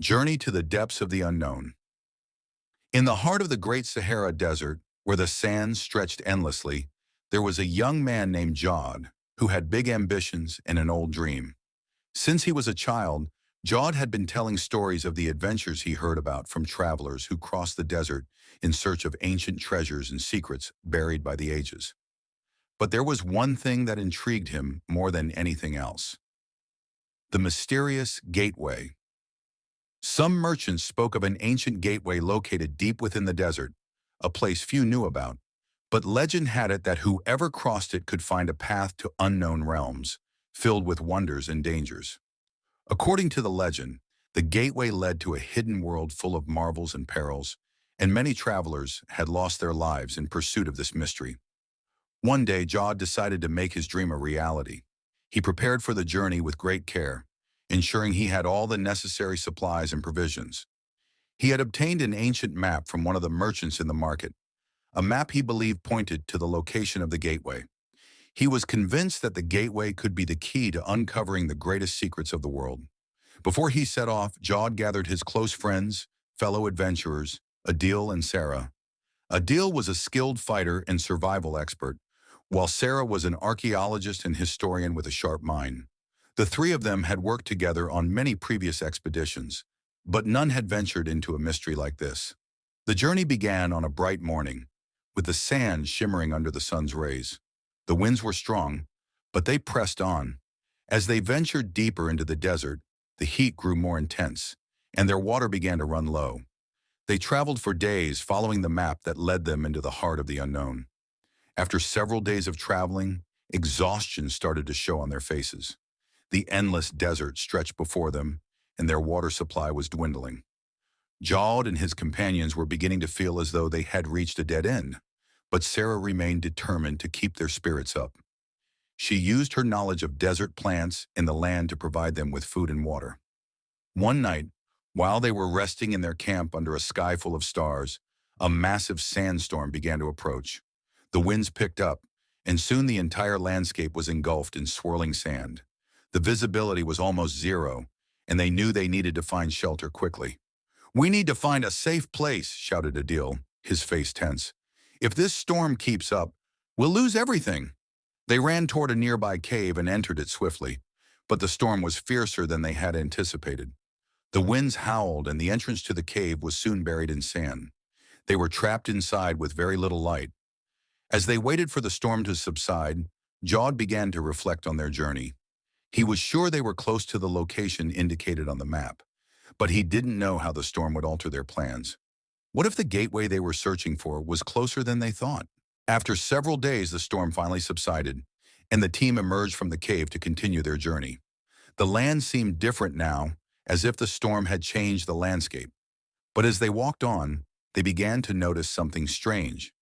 Journey to the depths of the unknown. In the heart of the Great Sahara Desert, where the sands stretched endlessly, there was a young man named Jod, who had big ambitions and an old dream. Since he was a child, Jod had been telling stories of the adventures he heard about from travelers who crossed the desert in search of ancient treasures and secrets buried by the ages. But there was one thing that intrigued him more than anything else: the mysterious gateway. Some merchants spoke of an ancient gateway located deep within the desert, a place few knew about, but legend had it that whoever crossed it could find a path to unknown realms, filled with wonders and dangers. According to the legend, the gateway led to a hidden world full of marvels and perils, and many travelers had lost their lives in pursuit of this mystery. One day, Jod decided to make his dream a reality. He prepared for the journey with great care, ensuring he had all the necessary supplies and provisions. He had obtained an ancient map from one of the merchants in the market, a map he believed pointed to the location of the gateway. He was convinced that the gateway could be the key to uncovering the greatest secrets of the world. Before he set off, Jod gathered his close friends, fellow adventurers, Adil and Sarah. Adil was a skilled fighter and survival expert, while Sarah was an archaeologist and historian with a sharp mind. The three of them had worked together on many previous expeditions, but none had ventured into a mystery like this. The journey began on a bright morning, with the sand shimmering under the sun's rays. The winds were strong, but they pressed on. As they ventured deeper into the desert, the heat grew more intense, and their water began to run low. They traveled for days, following the map that led them into the heart of the unknown. After several days of traveling, exhaustion started to show on their faces. The endless desert stretched before them, and their water supply was dwindling. Jod and his companions were beginning to feel as though they had reached a dead end, but Sarah remained determined to keep their spirits up. She used her knowledge of desert plants and the land to provide them with food and water. One night, while they were resting in their camp under a sky full of stars, a massive sandstorm began to approach. The winds picked up, and soon the entire landscape was engulfed in swirling sand. The visibility was almost zero, and they knew they needed to find shelter quickly. "We need to find a safe place," shouted Adil, his face tense. "If this storm keeps up, we'll lose everything." They ran toward a nearby cave and entered it swiftly, but the storm was fiercer than they had anticipated. The winds howled, and the entrance to the cave was soon buried in sand. They were trapped inside with very little light. As they waited for the storm to subside, Jod began to reflect on their journey. He was sure they were close to the location indicated on the map, but he didn't know how the storm would alter their plans. What if the gateway they were searching for was closer than they thought? After several days, the storm finally subsided, and the team emerged from the cave to continue their journey. The land seemed different now, as if the storm had changed the landscape. But as they walked on, they began to notice something strange.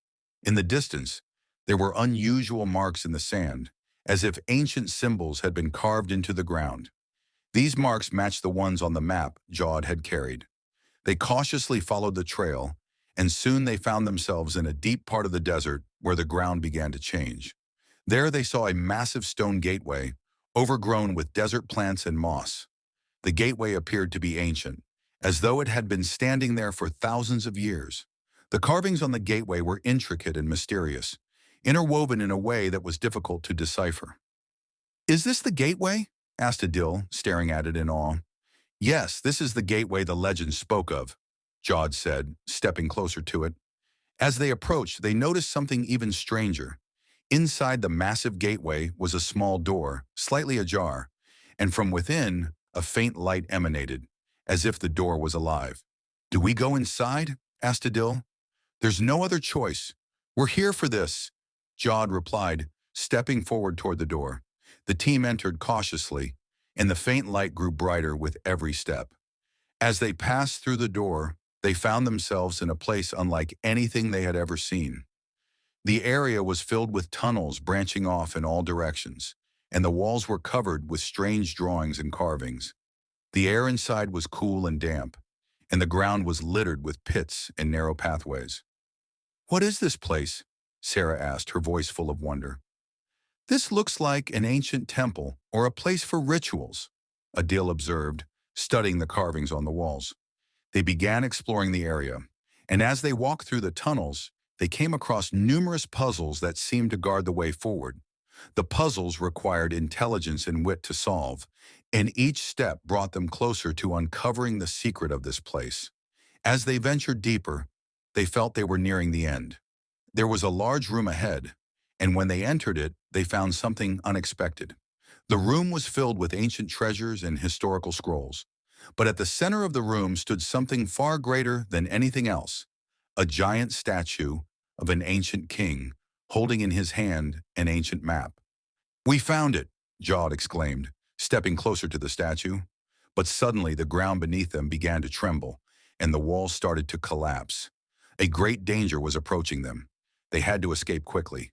In the distance, there were unusual marks in the sand, as if ancient symbols had been carved into the ground. These marks matched the ones on the map Jod had carried. They cautiously followed the trail, and soon they found themselves in a deep part of the desert where the ground began to change. There they saw a massive stone gateway, overgrown with desert plants and moss. The gateway appeared to be ancient, as though it had been standing there for thousands of years. The carvings on the gateway were intricate and mysterious, interwoven in a way that was difficult to decipher. "Is this the gateway?" asked Adil, staring at it in awe. "Yes, this is the gateway the legend spoke of," Jod said, stepping closer to it. As they approached, they noticed something even stranger. Inside the massive gateway was a small door, slightly ajar, and from within, a faint light emanated, as if the door was alive. "Do we go inside?" asked Adil. "There's no other choice. We're here for this," Jod replied, stepping forward toward the door. The team entered cautiously, and the faint light grew brighter with every step. As they passed through the door, they found themselves in a place unlike anything they had ever seen. The area was filled with tunnels branching off in all directions, and the walls were covered with strange drawings and carvings. The air inside was cool and damp, and the ground was littered with pits and narrow pathways. "What is this place?" Sarah asked, her voice full of wonder. "This looks like an ancient temple or a place for rituals," Adil observed, studying the carvings on the walls. They began exploring the area, and as they walked through the tunnels, they came across numerous puzzles that seemed to guard the way forward. The puzzles required intelligence and wit to solve, and each step brought them closer to uncovering the secret of this place. As they ventured deeper, they felt they were nearing the end. There was a large room ahead, and when they entered it, they found something unexpected. The room was filled with ancient treasures and historical scrolls. But at the center of the room stood something far greater than anything else, a giant statue of an ancient king, holding in his hand an ancient map. "We found it," Jod exclaimed, stepping closer to the statue. But suddenly the ground beneath them began to tremble, and the walls started to collapse. A great danger was approaching them. They had to escape quickly.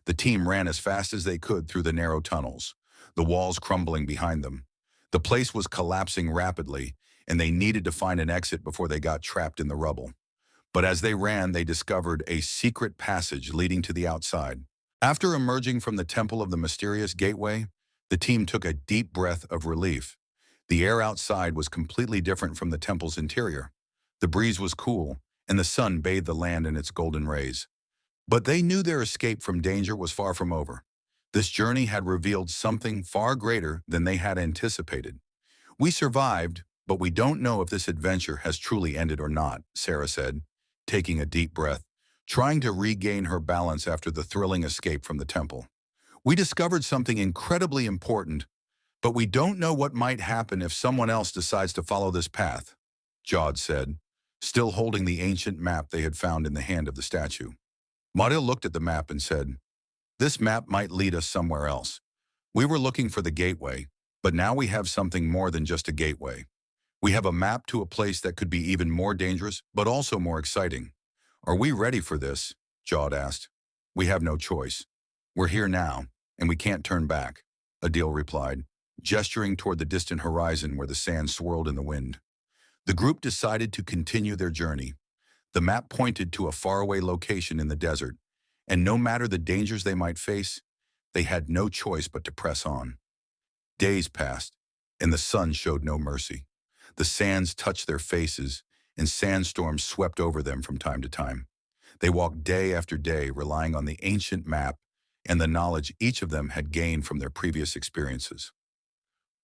The team ran as fast as they could through the narrow tunnels, the walls crumbling behind them. The place was collapsing rapidly, and they needed to find an exit before they got trapped in the rubble. But as they ran, they discovered a secret passage leading to the outside. After emerging from the Temple of the Mysterious Gateway, the team took a deep breath of relief. The air outside was completely different from the temple's interior. The breeze was cool, and the sun bathed the land in its golden rays. But they knew their escape from danger was far from over. This journey had revealed something far greater than they had anticipated. "We survived, but we don't know if this adventure has truly ended or not," Sarah said, taking a deep breath, trying to regain her balance after the thrilling escape from the temple. "We discovered something incredibly important, but we don't know what might happen if someone else decides to follow this path," Jod said, still holding the ancient map they had found in the hand of the statue. Maril looked at the map and said, "This map might lead us somewhere else. We were looking for the gateway, but now we have something more than just a gateway. We have a map to a place that could be even more dangerous, but also more exciting." "Are we ready for this?" Jod asked. "We have no choice. We're here now, and we can't turn back," Adil replied, gesturing toward the distant horizon where the sand swirled in the wind. The group decided to continue their journey. The map pointed to a faraway location in the desert, and no matter the dangers they might face, they had no choice but to press on. Days passed, and the sun showed no mercy. The sands touched their faces, and sandstorms swept over them from time to time. They walked day after day, relying on the ancient map and the knowledge each of them had gained from their previous experiences.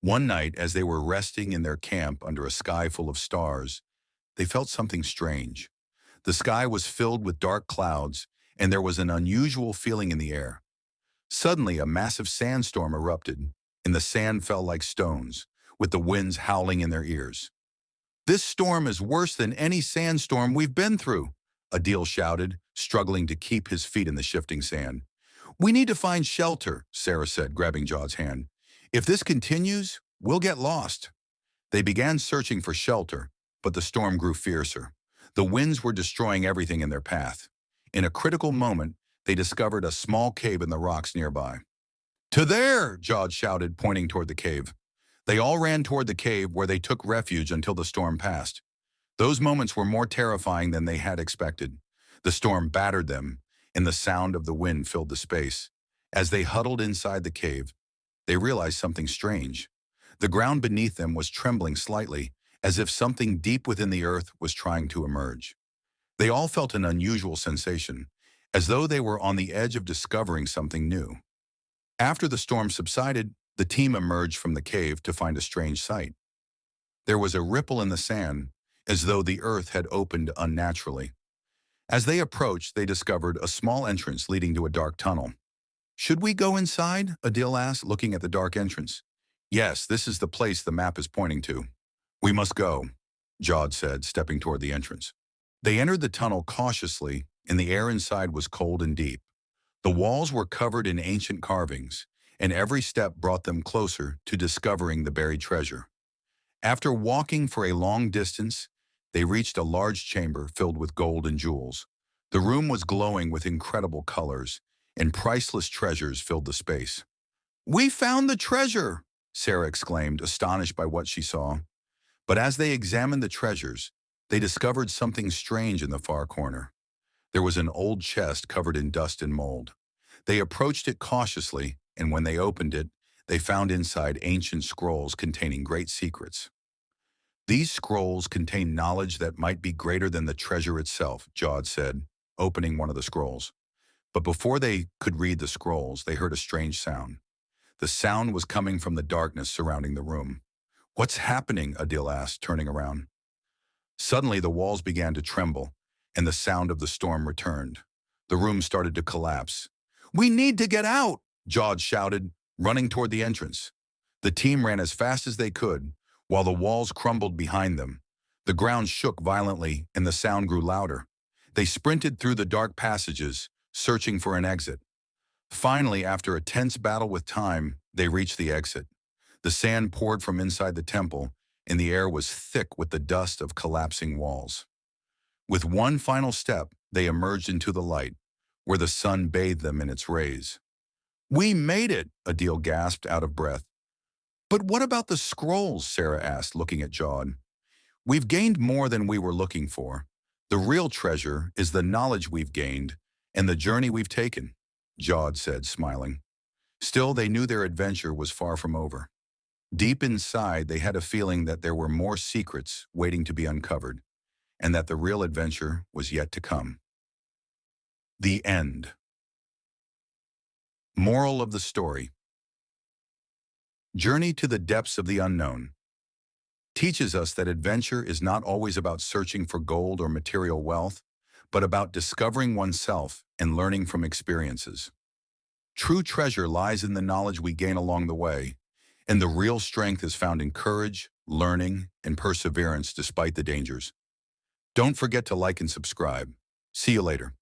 One night, as they were resting in their camp under a sky full of stars, they felt something strange. The sky was filled with dark clouds, and there was an unusual feeling in the air. Suddenly, a massive sandstorm erupted, and the sand fell like stones, with the winds howling in their ears. "This storm is worse than any sandstorm we've been through," Adil shouted, struggling to keep his feet in the shifting sand. "We need to find shelter," Sarah said, grabbing Jod's hand. "If this continues, we'll get lost." They began searching for shelter, but the storm grew fiercer. The winds were destroying everything in their path. In a critical moment, they discovered a small cave in the rocks nearby. "To there!" Jod shouted, pointing toward the cave. They all ran toward the cave where they took refuge until the storm passed. Those moments were more terrifying than they had expected. The storm battered them, and the sound of the wind filled the space. As they huddled inside the cave, they realized something strange. The ground beneath them was trembling slightly, as if something deep within the earth was trying to emerge. They all felt an unusual sensation, as though they were on the edge of discovering something new. After the storm subsided, the team emerged from the cave to find a strange sight. There was a ripple in the sand, as though the earth had opened unnaturally. As they approached, they discovered a small entrance leading to a dark tunnel. "Should we go inside?" Adil asked, looking at the dark entrance. "Yes, this is the place the map is pointing to." "We must go," Jod said, stepping toward the entrance. They entered the tunnel cautiously, and the air inside was cold and deep. The walls were covered in ancient carvings, and every step brought them closer to discovering the buried treasure. After walking for a long distance, they reached a large chamber filled with gold and jewels. The room was glowing with incredible colors, and priceless treasures filled the space. "We found the treasure!" Sarah exclaimed, astonished by what she saw. But as they examined the treasures, they discovered something strange in the far corner. There was an old chest covered in dust and mold. They approached it cautiously, and when they opened it, they found inside ancient scrolls containing great secrets. These scrolls contain knowledge that might be greater than the treasure itself, Jod said, opening one of the scrolls. But before they could read the scrolls, they heard a strange sound. The sound was coming from the darkness surrounding the room. "What's happening?" Adil asked, turning around. Suddenly, the walls began to tremble, and the sound of the storm returned. The room started to collapse. "We need to get out!" Jod shouted, running toward the entrance. The team ran as fast as they could, while the walls crumbled behind them. The ground shook violently, and the sound grew louder. They sprinted through the dark passages, searching for an exit. Finally, after a tense battle with time, they reached the exit. The sand poured from inside the temple, and the air was thick with the dust of collapsing walls. With one final step, they emerged into the light, where the sun bathed them in its rays. "We made it!" Adil gasped, out of breath. "But what about the scrolls?" Sarah asked, looking at Jod. "We've gained more than we were looking for. The real treasure is the knowledge we've gained and the journey we've taken," Jod said, smiling. Still, they knew their adventure was far from over. Deep inside, they had a feeling that there were more secrets waiting to be uncovered, and that the real adventure was yet to come. The end. Moral of the story: Journey to the depths of the unknown teaches us that adventure is not always about searching for gold or material wealth, but about discovering oneself and learning from experiences. True treasure lies in the knowledge we gain along the way, and the real strength is found in courage, learning, and perseverance despite the dangers. Don't forget to like and subscribe. See you later.